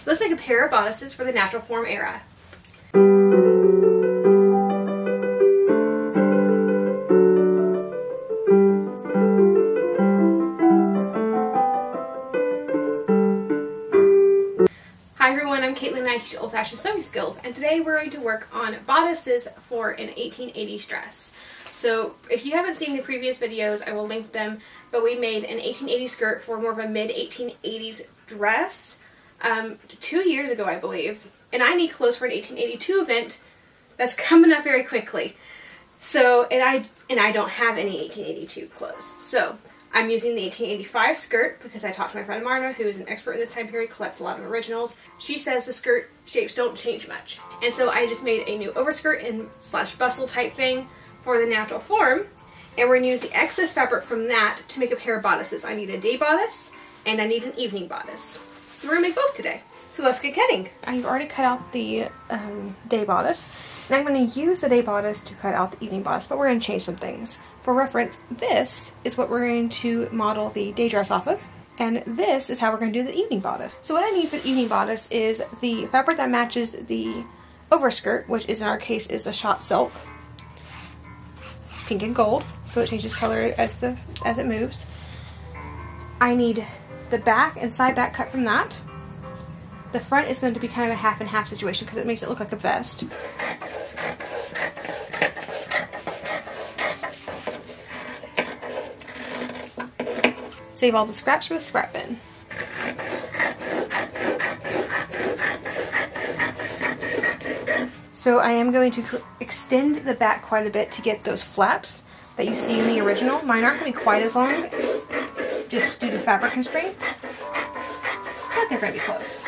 Let's make a pair of bodices for the natural form era. Hi everyone, I'm Caitlin and I teach Old Fashioned Sewing Skills, and today we're going to work on bodices for an 1880s dress. So if you haven't seen the previous videos, I will link them, but we made an 1880s skirt for more of a mid-1880s dress 2 years ago, I believe. And I need clothes for an 1882 event that's coming up very quickly. So, and I don't have any 1882 clothes. So I'm using the 1885 skirt because I talked to my friend Marna, who is an expert in this time period, collects a lot of originals. She says the skirt shapes don't change much. And so I just made a new overskirt and slash bustle type thing for the natural form. And we're going to use the excess fabric from that to make a pair of bodices. I need a day bodice and I need an evening bodice. So we're going to make both today. So let's get cutting. I've already cut out the day bodice. And I'm going to use the day bodice to cut out the evening bodice, but we're going to change some things. For reference, this is what we're going to model the day dress off of. And this is how we're going to do the evening bodice. So what I need for the evening bodice is the fabric that matches the overskirt, which is in our case is a shot silk. Pink and gold, so it changes color as it moves. I need the back and side back cut from that. The front is going to be kind of a half and half situation because it makes it look like a vest. Save all the scraps for the scrap bin. So I am going to extend the back quite a bit to get those flaps that you see in the original. Mine aren't going to be quite as long, just due to fabric constraints, but they're going to be close.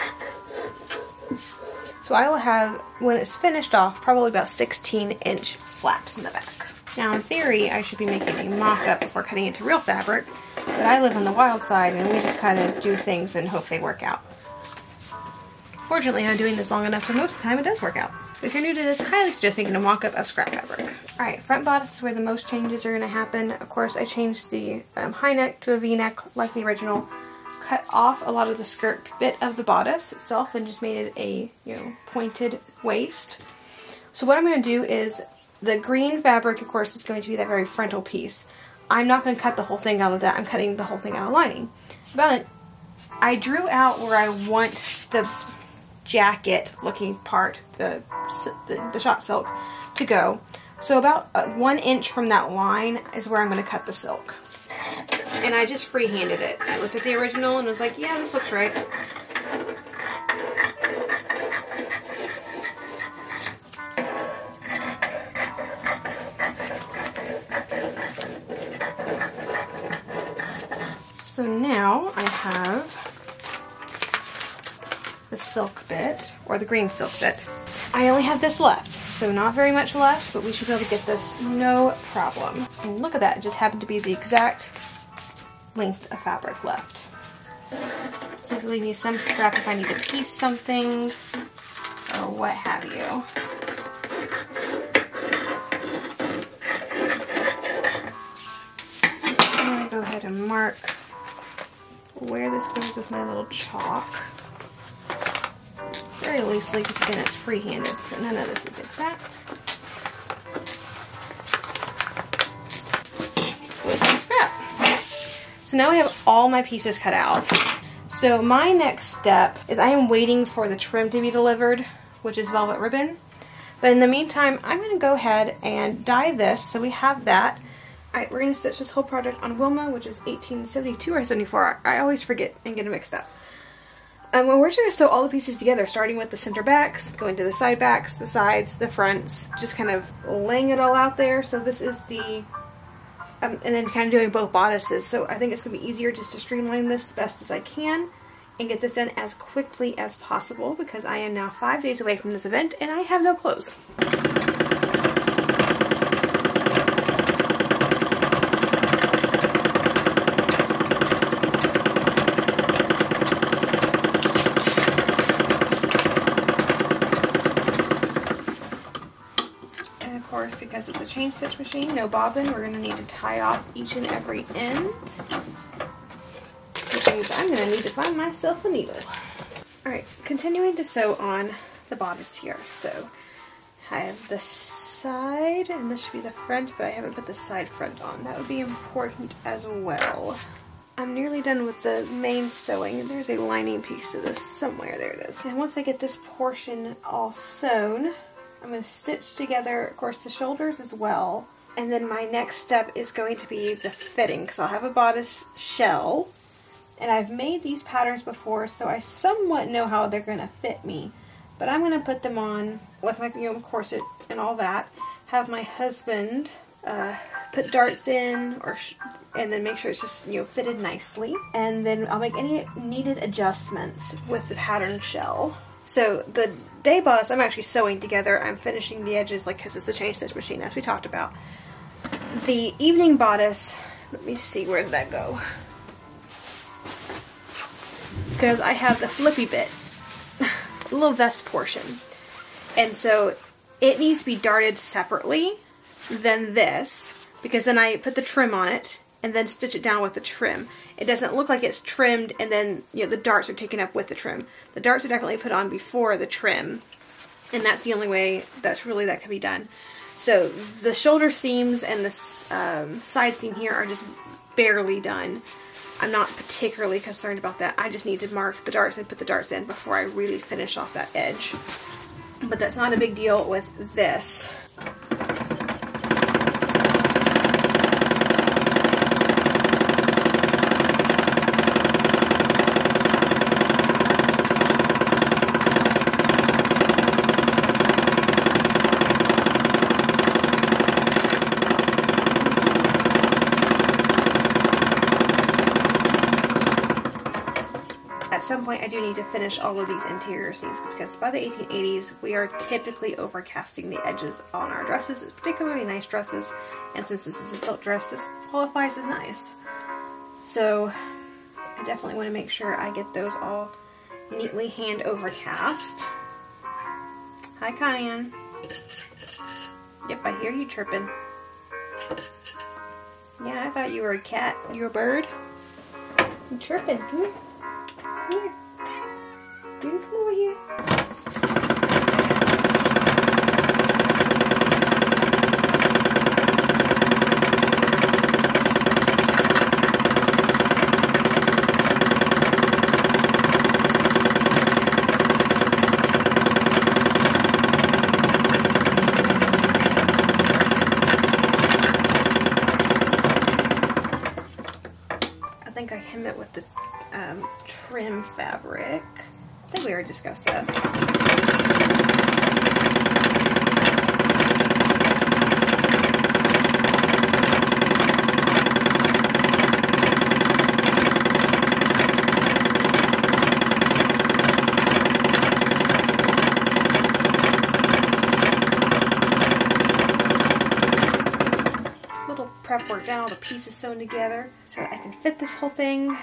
So I will have, when it's finished off, probably about 16-inch flaps in the back. Now in theory, I should be making a mock-up before cutting into real fabric, but I live on the wild side and we just kind of do things and hope they work out. Fortunately, I'm doing this long enough so most of the time it does work out. If you're new to this, I highly suggest making a mock-up of scrap fabric. Alright, front bodice is where the most changes are going to happen. Of course, I changed the high neck to a V-neck like the original. Cut off a lot of the skirt bit of the bodice itself and just made it a, pointed waist. So what I'm going to do is, the green fabric, of course, is going to be that very frontal piece. I'm not going to cut the whole thing out of that. I'm cutting the whole thing out of lining. About it, I drew out where I want the jacket looking part, the shot silk, to go. So about 1 inch from that line is where I'm going to cut the silk. And I just freehanded it. I looked at the original and was like, yeah, this looks right. So now I have the silk bit, or the green silk bit. I only have this left, so not very much left, but we should be able to get this no problem. And look at that, it just happened to be the exact length of fabric left. So leave me some scrap if I need to piece something, or what have you. I'm going to go ahead and mark where this goes with my little chalk. Very loosely, because again it's free-handed, so none of this is exact. With some scrap. So now I have all my pieces cut out. So my next step is I am waiting for the trim to be delivered, which is velvet ribbon. But in the meantime, I'm going to go ahead and dye this, so we have that. Alright, we're going to stitch this whole project on Wilma, which is 1872 or 74. I always forget and get it mixed up. Well, we're just going to sew all the pieces together, starting with the center backs, going to the side backs, the sides, the fronts, just kind of laying it all out there. So this is the, and then kind of doing both bodices. So I think it's going to be easier just to streamline this the best as I can and get this done as quickly as possible because I am now 5 days away from this event and I have no clothes. Because it's a chain stitch machine, no bobbin, we're going to need to tie off each and every end. Which means I'm going to need to find myself a needle. Alright, continuing to sew on the bodice here. So I have the side, and this should be the front, but I haven't put the side front on. That would be important as well. I'm nearly done with the main sewing. There's a lining piece to this somewhere. There it is. And once I get this portion all sewn, I'm going to stitch together, of course, the shoulders as well. And then my next step is going to be the fitting, because I'll have a bodice shell. And I've made these patterns before, so I somewhat know how they're going to fit me. But I'm going to put them on with my corset and all that. Have my husband put darts in, and then make sure it's just fitted nicely. And then I'll make any needed adjustments with the pattern shell. So the day bodice I'm actually sewing together. I'm finishing the edges because it's a chain stitch machine, as we talked about. The evening bodice, let me see, where did that go? Because I have the flippy bit, a little vest portion, and so it needs to be darted separately than this, because then I put the trim on it and then stitch it down with the trim. It doesn't look like it's trimmed and then the darts are taken up with the trim. The darts are definitely put on before the trim, and that's the only way that can be done. So the shoulder seams and the side seam here are just barely done. I'm not particularly concerned about that. I just need to mark the darts and put the darts in before I really finish off that edge. But that's not a big deal with this. At some point I do need to finish all of these interior seams, because by the 1880s we are typically overcasting the edges on our dresses, particularly nice dresses, and since this is a silk dress, this qualifies as nice. So I definitely want to make sure I get those all neatly hand overcast. Hi, Cayenne. Yep, I hear you chirping. Yeah, I thought you were a cat. You a bird? You chirping. Come here. Come here. You come over here. I think I hem it with the trim fabric. I think we already discussed that. Little prep work, got all the pieces sewn together so that I can fit this whole thing.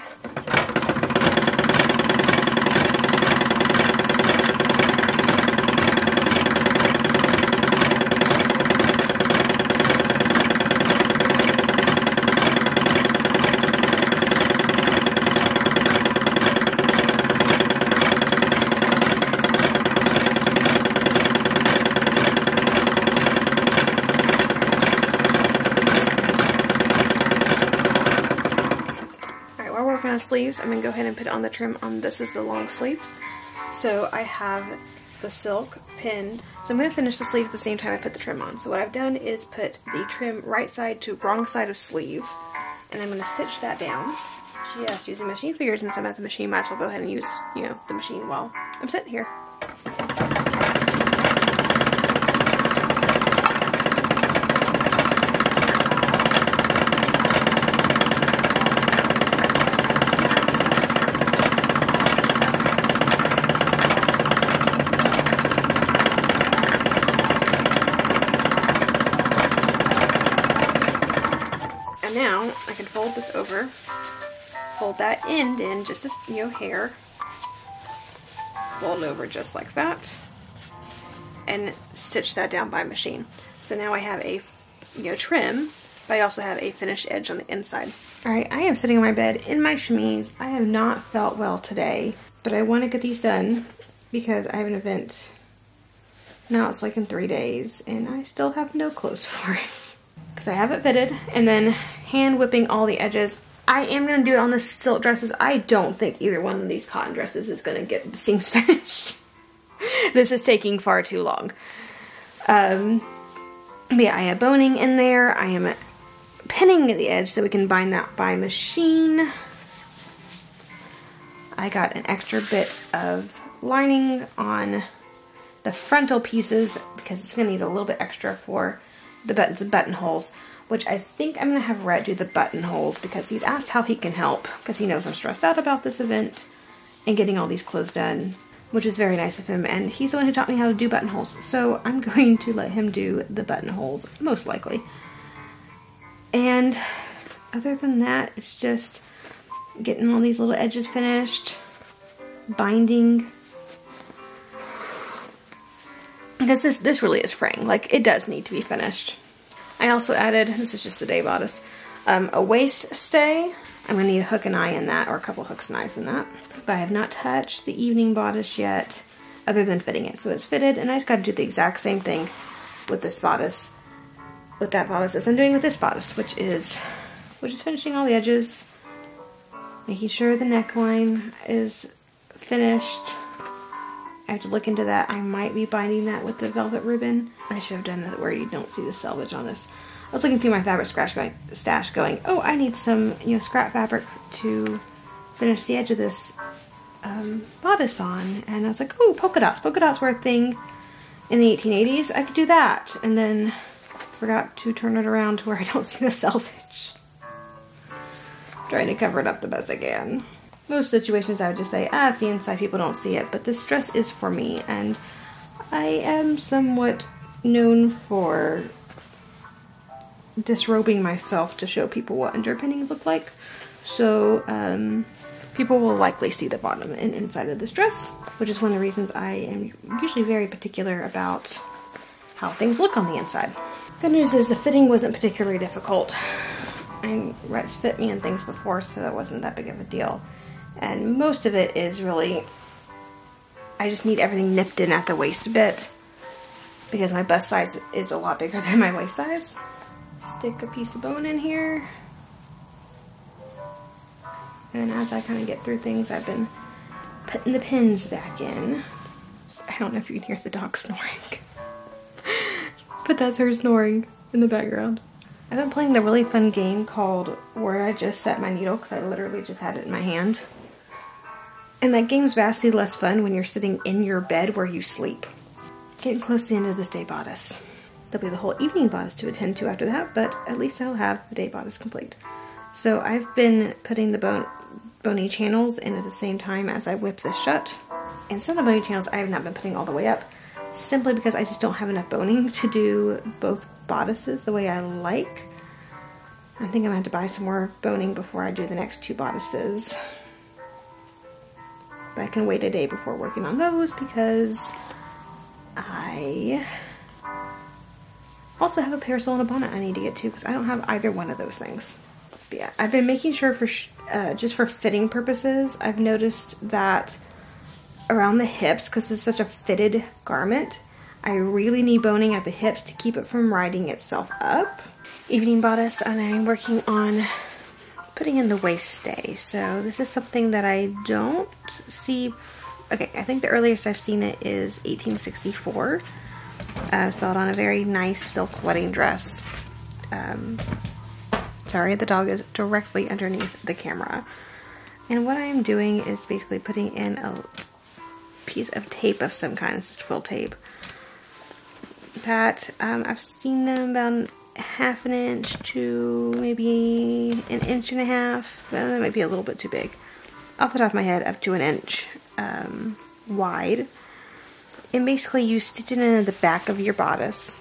Sleeves, I'm going to go ahead and put on the trim on this is the long sleeve. So I have the silk pinned. So I'm going to finish the sleeve at the same time I put the trim on. So what I've done is put the trim right side to wrong side of sleeve, and I'm going to stitch that down just using machine fingers. Since I'm at the machine, might as well go ahead and use the machine while I'm sitting here. Now I can fold this over, fold that end in just a hair, fold over just like that, and stitch that down by machine. So now I have a trim, but I also have a finished edge on the inside. Alright, I am sitting on my bed in my chemise. I have not felt well today. But I want to get these done because I have an event. Now it's like in 3 days and I still have no clothes for it. Because I have it fitted and then hand whipping all the edges. I am going to do it on the silk dresses. I don't think either one of these cotton dresses is going to get the seams finished. This is taking far too long. But yeah, I have boning in there. I am pinning the edge so we can bind that by machine. I got an extra bit of lining on the frontal pieces because it's going to need a little bit extra for the buttons and buttonholes, which I think I'm going to have Rhett do the buttonholes because he's asked how he can help because he knows I'm stressed out about this event and getting all these clothes done, which is very nice of him, and he's the one who taught me how to do buttonholes, so I'm going to let him do the buttonholes, most likely. And other than that, it's just getting all these little edges finished, binding, because this really is fraying. Like, it does need to be finished. I also added, this is just the day bodice, a waist stay. I'm going to need a hook and eye in that, or a couple hooks and eyes in that. But I have not touched the evening bodice yet, other than fitting it. So it's fitted, and I just got to do the exact same thing with this bodice, with that bodice as I'm doing with this bodice, which is finishing all the edges, making sure the neckline is finished. I have to look into that. I might be binding that with the velvet ribbon. I should have done that where you don't see the selvage on this. I was looking through my fabric stash going, oh, I need some, scrap fabric to finish the edge of this bodice on. And I was like, oh, polka dots. Polka dots were a thing in the 1880s. I could do that. And then forgot to turn it around to where I don't see the selvage. Trying to cover it up the best I can. Most situations I would just say, it's the inside, people don't see it. But this dress is for me, and I am somewhat known for disrobing myself to show people what underpinnings look like. So people will likely see the bottom and inside of this dress, which is one of the reasons I am usually very particular about how things look on the inside. Good news is the fitting wasn't particularly difficult. Rhett's fit me in things before, so that wasn't that big of a deal. And most of it is really, I just need everything nipped in at the waist a bit because my bust size is a lot bigger than my waist size. Stick a piece of bone in here. And as I kind of get through things, I've been putting the pins back in. I don't know if you can hear the dog snoring. But that's her snoring in the background. I've been playing the really fun game called Where I Just Set My Needle because I literally just had it in my hand. And that game's vastly less fun when you're sitting in your bed where you sleep. Getting close to the end of this day bodice. There'll be the whole evening bodice to attend to after that, but at least I'll have the day bodice complete. So I've been putting the bony channels in at the same time as I whip this shut. And some of the bony channels I have not been putting all the way up, simply because I just don't have enough boning to do both bodices the way I like. I think I'm gonna have to buy some more boning before I do the next two bodices. But I can wait a day before working on those because I also have a parasol and a bonnet I need to get to because I don't have either one of those things. But yeah, I've been making sure for just for fitting purposes, I've noticed that around the hips, because it's such a fitted garment, I really need boning at the hips to keep it from riding itself up. Evening bodice, and I'm working on putting in the waist stay. So this is something that I don't see. Okay, I think the earliest I've seen it is 1864. I saw it on a very nice silk wedding dress. Sorry, the dog is directly underneath the camera. And what I'm doing is basically putting in a piece of tape of some kind. This is twill tape. That I've seen them about 1/2 inch to maybe 1.5 inches. That might be a little bit too big. Off the top of my head, up to 1 inch wide. And basically you stitch it in the back of your bodice.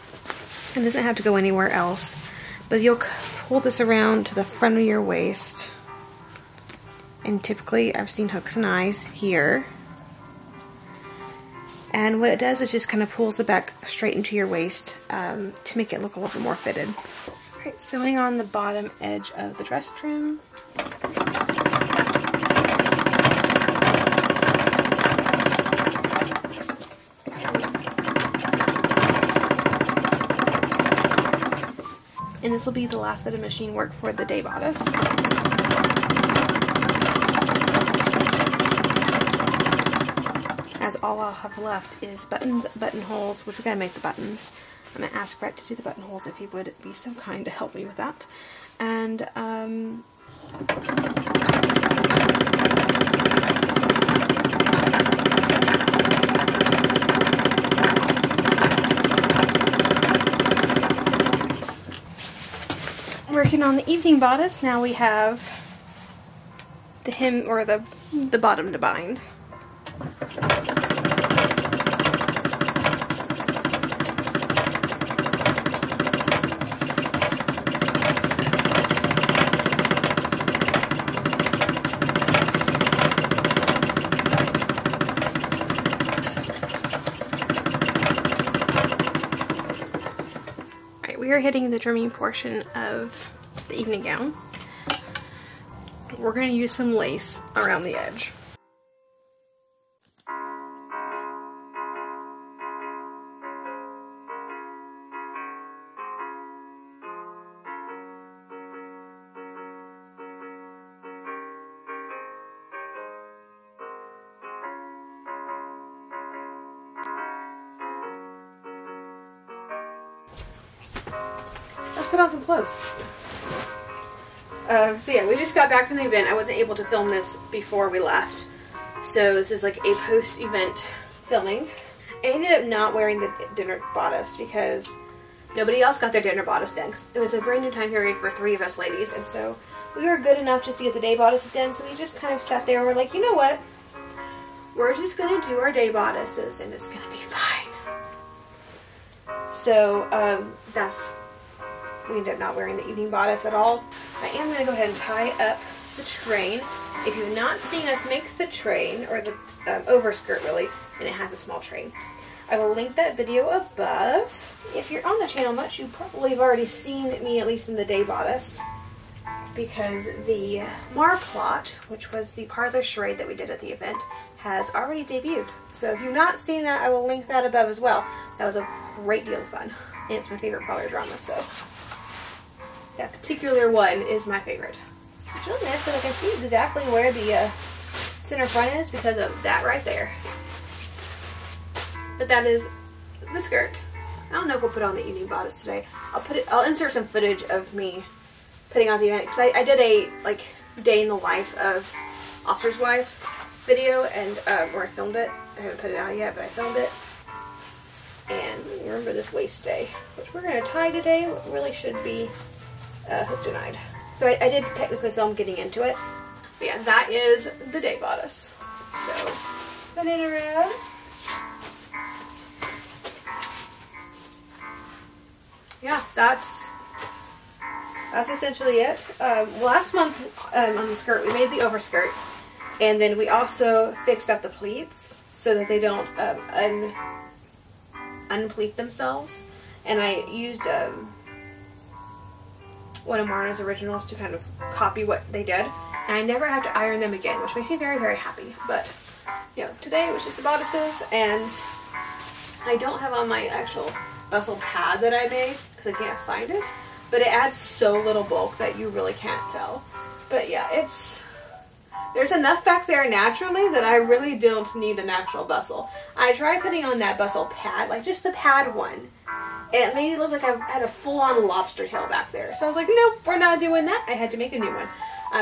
It doesn't have to go anywhere else. But you'll pull this around to the front of your waist. And typically I've seen hooks and eyes here. And what it does is just kind of pulls the back straight into your waist to make it look a little bit more fitted. Alright, sewing on the bottom edge of the dress trim. And this will be the last bit of machine work for the day bodice. As all I'll have left is buttons, buttonholes, which we gotta make the buttons. I'm gonna ask Brett to do the buttonholes if he would be so kind to help me with that. And working on the evening bodice, now we have the hem, or the bottom to bind. We are hitting the trimming portion of the evening gown. We're going to use some lace around the edge. Let's put on some clothes. So yeah, we just got back from the event. I wasn't able to film this before we left. So this is like a post-event filming. I ended up not wearing the dinner bodice because nobody else got their dinner bodice done. It was a brand new time period for 3 of us ladies, and so we were good enough just to get the day bodices done, so we just kind of sat there and we're like, you know what? We're just gonna do our day bodices and it's gonna be fine. So we ended up not wearing the evening bodice at all. I am going to go ahead and tie up the train. If you've not seen us make the train, or the overskirt really, and it has a small train, I will link that video above. If you're on the channel much, you probably have already seen me, at least in the day bodice, because the Marplot, which was the parlor charade that we did at the event, has already debuted. So if you've not seen that, I will link that above as well. That was a great deal of fun, and it's my favorite parlor drama, so that particular one is my favorite. It's really nice that I can see exactly where the center front is because of that right there. But that is the skirt. I don't know if we'll put on the evening bodice today. I'll insert some footage of me putting on the event, because I did a like day in the life of Officer's Wife video, and where I filmed it. I haven't put it out yet, but I filmed it. And remember this waist day, which we're going to tie today. It really should be hook denied. So I did technically film getting into it. But yeah, that is the day bodice. So spin it around. Yeah, that's essentially it. Last month on the skirt, we made the overskirt, and then we also fixed up the pleats so that they don't unpleat themselves. And I used one of Marna's originals to kind of copy what they did. And I never have to iron them again, which makes me very, very happy. But, you know, today it was just the bodices, and I don't have on my actual bustle pad that I made because I can't find it. But it adds so little bulk that you really can't tell. But yeah, there's enough back there naturally that I really don't need an actual bustle. I tried putting on that bustle pad, like just the pad one. And it made it look like I had a full-on lobster tail back there. So I was like, nope, we're not doing that. I had to make a new one.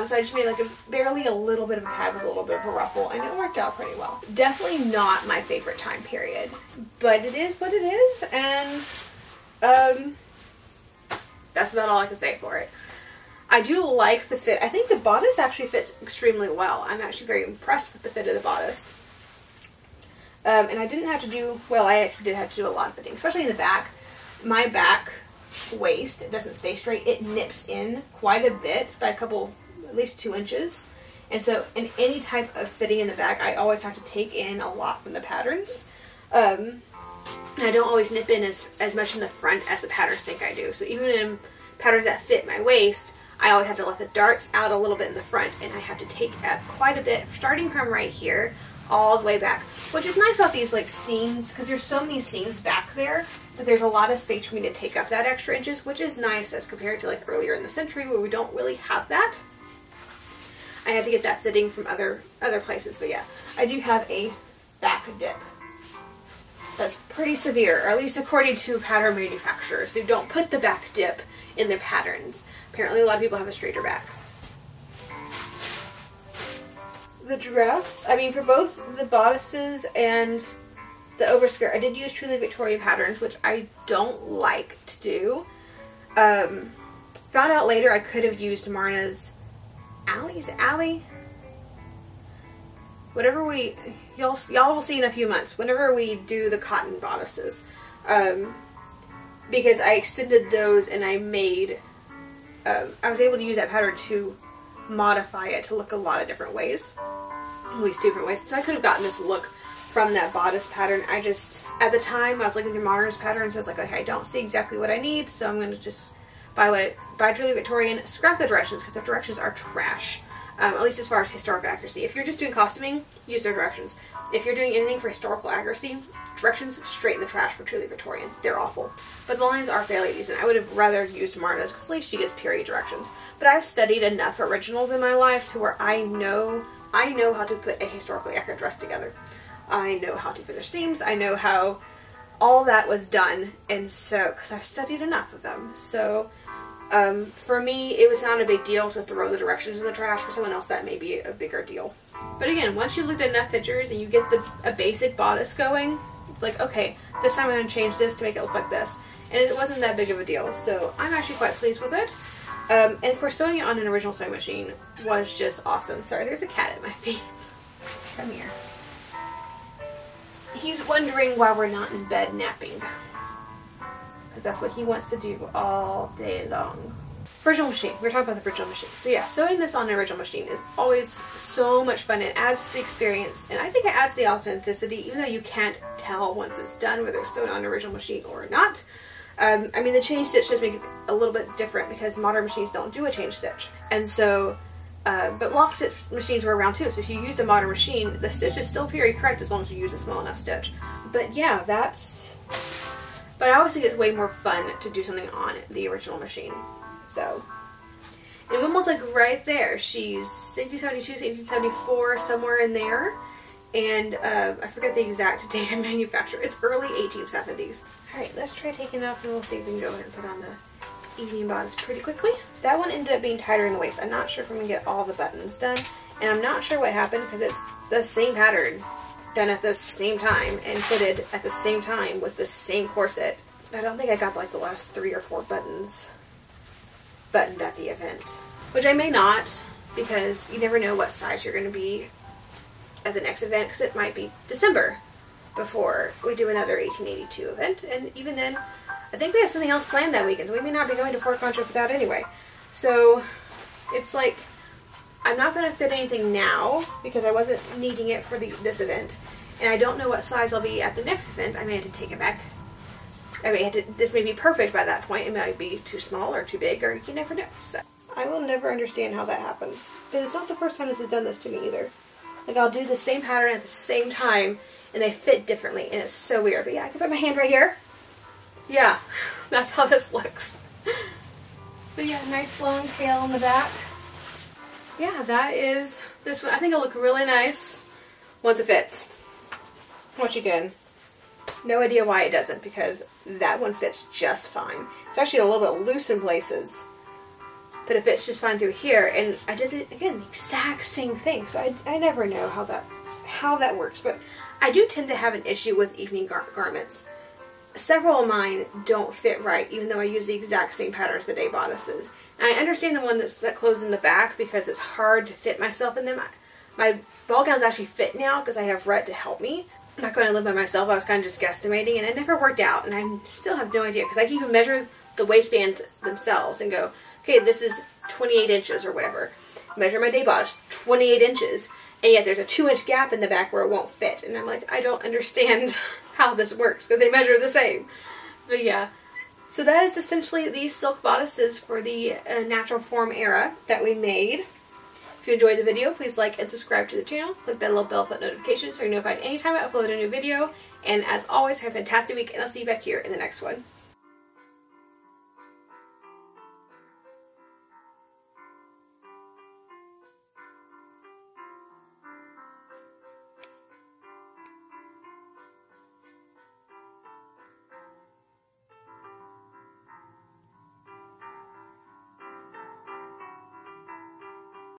So I just made like barely a little bit of a pad with a little bit of a ruffle, and it worked out pretty well. Definitely not my favorite time period, but it is what it is, and that's about all I can say for it. I do like the fit. I think the bodice actually fits extremely well. I'm actually very impressed with the fit of the bodice. And I didn't have to do, well, I actually did have to do a lot of fitting, especially in the back. My back waist, it doesn't stay straight. It nips in quite a bit by a couple, at least 2 inches. And so in any type of fitting in the back, I always have to take in a lot from the patterns. And I don't always nip in as much in the front as the patterns think I do. So even in patterns that fit my waist, I always have to let the darts out a little bit in the front, and I have to take up quite a bit, starting from right here all the way back. which is nice about these like seams, because there's so many seams back there that there's a lot of space for me to take up that extra inches, which is nice as compared to like earlier in the century where we don't really have that. I had to get that fitting from other places, but yeah, I do have a back dip. That's pretty severe, or at least according to pattern manufacturers who don't put the back dip in their patterns. Apparently a lot of people have a straighter back. The dress, I mean, for both the bodices and the overskirt, I did use Truly Victoria patterns, which I don't like to do. Found out later I could have used Marna's Alley? Whatever y'all will see in a few months, whenever we do the cotton bodices. Because I extended those and I made, I was able to use that pattern to modify it to look a lot of different ways. At least 2 different ways. So I could have gotten this look from that bodice pattern. I just, at the time, I was looking through Modern's patterns. I was like, okay, I don't see exactly what I need, so I'm going to just buy Truly Victorian, scrap the directions, because the directions are trash. At least as far as historical accuracy. If you're just doing costuming, use their directions. If you're doing anything for historical accuracy, directions straight in the trash for Truly Victorian. They're awful. But the lines are fairly decent. I would have rather used Marna's, because at least she gets period directions. But I've studied enough originals in my life to where I know how to put a historically accurate dress together. I know how to put their seams. I know how all that was done. And so, because I've studied enough of them. So, for me, it was not a big deal to throw the directions in the trash. For someone else, that may be a bigger deal. But again, once you've looked at enough pictures and you get a basic bodice going, like, okay, this time I'm going to change this to make it look like this. And it wasn't that big of a deal. So, I'm actually quite pleased with it. And of course, sewing it on an original sewing machine was just awesome. Sorry, there's a cat at my feet. Come here. He's wondering why we're not in bed napping. Because that's what he wants to do all day long. Original machine. We're talking about the original machine. So yeah, sewing this on an original machine is always so much fun. It adds to the experience. And I think it adds to the authenticity, even though you can't tell once it's done whether it's sewn on an original machine or not. I mean, the chain stitch does make it a little bit different because modern machines don't do a chain stitch. And so, but lock stitch machines were around too. So if you use a modern machine, the stitch is still period correct as long as you use a small enough stitch. But yeah, but I always think it's way more fun to do something on the original machine. So, and almost like right there, she's 1872, 1874, somewhere in there. And I forget the exact date of manufacture. It's early 1870s. Alright, let's try taking it off and we'll see if we can go ahead and put on the evening bodice pretty quickly. That one ended up being tighter in the waist. I'm not sure if I'm going to get all the buttons done. And I'm not sure what happened because it's the same pattern done at the same time and fitted at the same time with the same corset. I don't think I got like the last 3 or 4 buttons buttoned at the event. Which I may not, because you never know what size you're going to be at the next event, because it might be December before we do another 1882 event, and even then I think we have something else planned that weekend, so we may not be going to Port Concho for that anyway. So it's like I'm not going to fit anything now because I wasn't needing it for this event, and I don't know what size I'll be at the next event. I may have to take it back. I may have to, this may be perfect by that point. It might be too small or too big, or you never know. So I will never understand how that happens, because it's not the first time this has done this to me either. Like, I'll do the same pattern at the same time, and they fit differently, and it's so weird. But yeah, I can put my hand right here. Yeah, that's how this looks. But yeah, nice long tail on the back. Yeah, that is this one. I think it'll look really nice once it fits. Once again, no idea why it doesn't, because that one fits just fine. It's actually a little bit loose in places, but it fits just fine through here. And I did it again, the exact same thing. So I never know how that works. But I do tend to have an issue with evening garments. Several of mine don't fit right, even though I use the exact same pattern as the day bodices. And I understand the one that closes in the back because it's hard to fit myself in them. My ball gowns actually fit now because I have Rhett to help me. Back when I lived by myself, I was kind of just guesstimating, and it never worked out. And I still have no idea, because I can even measure the waistbands themselves and go, okay, this is 28 inches or whatever. Measure my day bodice, 28 inches. And yet there's a 2-inch gap in the back where it won't fit. And I'm like, I don't understand how this works, because they measure the same. But yeah. So that is essentially these silk bodices for the natural form era that we made. If you enjoyed the video, please like and subscribe to the channel. Click that little bell for notifications so you're notified anytime I upload a new video. And as always, have a fantastic week, and I'll see you back here in the next one.